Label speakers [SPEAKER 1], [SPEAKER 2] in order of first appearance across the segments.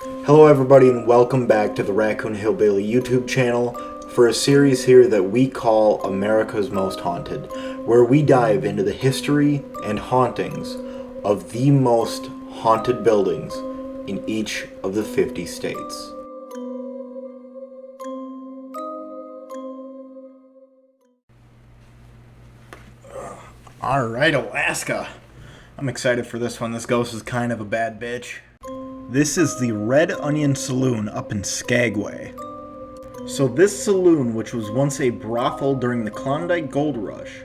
[SPEAKER 1] Hello everybody and welcome back to the Raccoon Hillbilly YouTube channel for a series here that we call America's Most Haunted, where we dive into the history and hauntings of the most haunted buildings in each of the 50 states. Alright, Alaska. I'm excited for this one. This ghost is kind of a bad bitch. This is the Red Onion Saloon up in Skagway. So this saloon, which was once a brothel during the Klondike Gold Rush,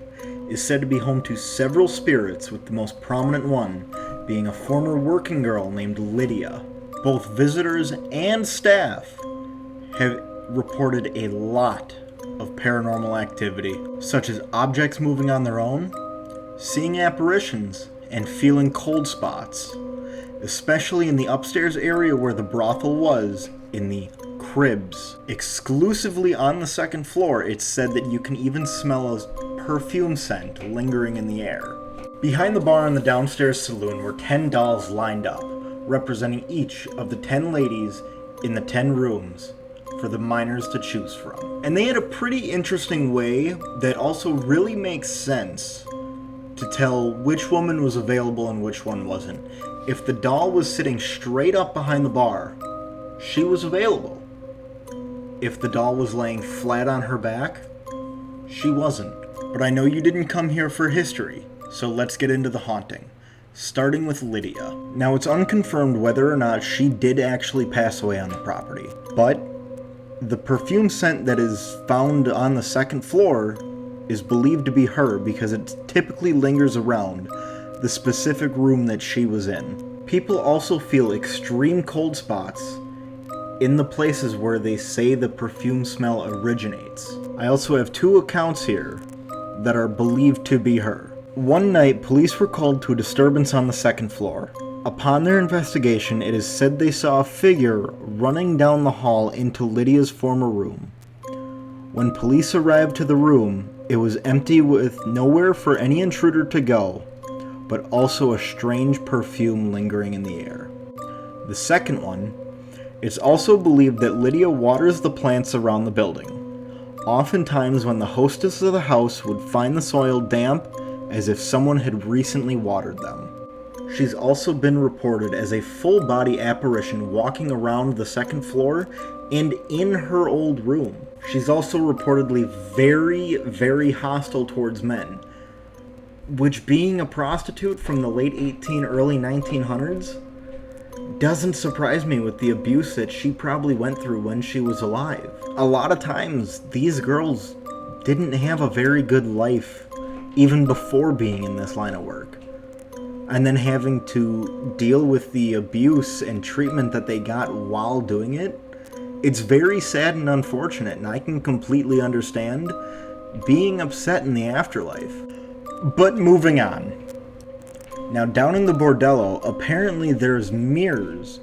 [SPEAKER 1] is said to be home to several spirits, with the most prominent one being a former working girl named Lydia. Both visitors and staff have reported a lot of paranormal activity, such as objects moving on their own, seeing apparitions, and feeling cold spots, especially in the upstairs area where the brothel was, in the cribs. Exclusively on the second floor, it's said that you can even smell a perfume scent lingering in the air. Behind the bar in the downstairs saloon were 10 dolls lined up, representing each of the 10 ladies in the 10 rooms for the minors to choose from. And they had a pretty interesting way that also really makes sense to tell which woman was available and which one wasn't. If the doll was sitting straight up behind the bar, she was available. If the doll was laying flat on her back, she wasn't. But I know you didn't come here for history, so let's get into the haunting, starting with Lydia. Now, it's unconfirmed whether or not she did actually pass away on the property, but the perfume scent that is found on the second floor is believed to be her because it typically lingers around the specific room that she was in. People also feel extreme cold spots in the places where they say the perfume smell originates. I also have 2 accounts here that are believed to be her. One night, police were called to a disturbance on the second floor. Upon their investigation, it is said they saw a figure running down the hall into Lydia's former room. When police arrived to the room, it was empty with nowhere for any intruder to go, but also a strange perfume lingering in the air. The second one, it's also believed that Lydia waters the plants around the building. Oftentimes when the hostess of the house would find the soil damp, as if someone had recently watered them. She's also been reported as a full-body apparition walking around the second floor and in her old room. She's also reportedly very, very hostile towards men, which, being a prostitute from the late early 1900s, doesn't surprise me with the abuse that she probably went through when she was alive. A lot of times, these girls didn't have a very good life even before being in this line of work. And then having to deal with the abuse and treatment that they got while doing it, it's very sad and unfortunate, and I can completely understand being upset in the afterlife. But moving on. Now, down in the bordello, apparently there's mirrors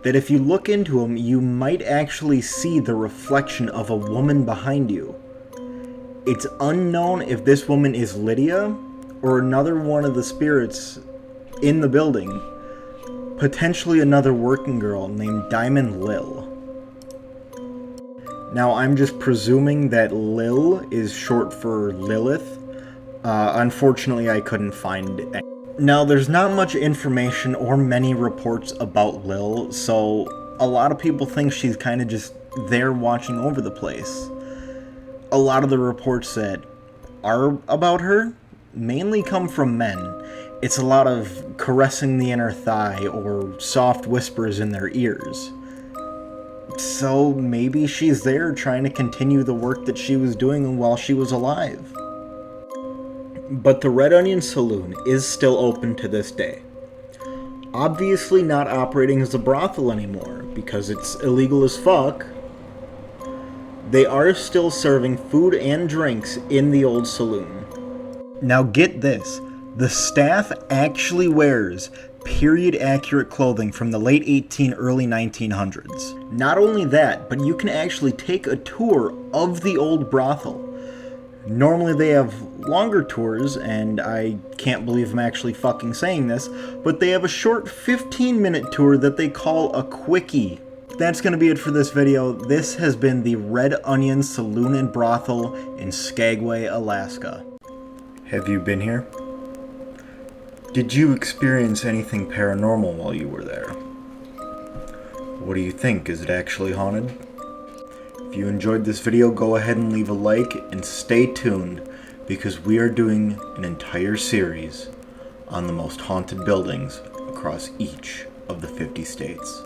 [SPEAKER 1] that if you look into them, you might actually see the reflection of a woman behind you. It's unknown if this woman is Lydia or another one of the spirits in the building, potentially another working girl named Diamond Lil. Now, I'm just presuming that Lil is short for Lilith. Unfortunately, I couldn't find any. Now, there's not much information or many reports about Lil, so a lot of people think she's kind of just there watching over the place. A lot of the reports that are about her mainly come from men. It's a lot of caressing the inner thigh or soft whispers in their ears. So maybe she's there trying to continue the work that she was doing while she was alive. But the Red Onion Saloon is still open to this day. Obviously not operating as a brothel anymore, because it's illegal as fuck. They are still serving food and drinks in the old saloon. Now get this, the staff actually wears period-accurate clothing from the late early 1900s. Not only that, but you can actually take a tour of the old brothel. Normally they have longer tours, and I can't believe I'm actually fucking saying this, but they have a short 15-minute tour that they call a quickie. That's going to be it for this video. This has been the Red Onion Saloon and Brothel in Skagway, Alaska. Have you been here? Did you experience anything paranormal while you were there? What do you think? Is it actually haunted? If you enjoyed this video, go ahead and leave a like and stay tuned because we are doing an entire series on the most haunted buildings across each of the 50 states.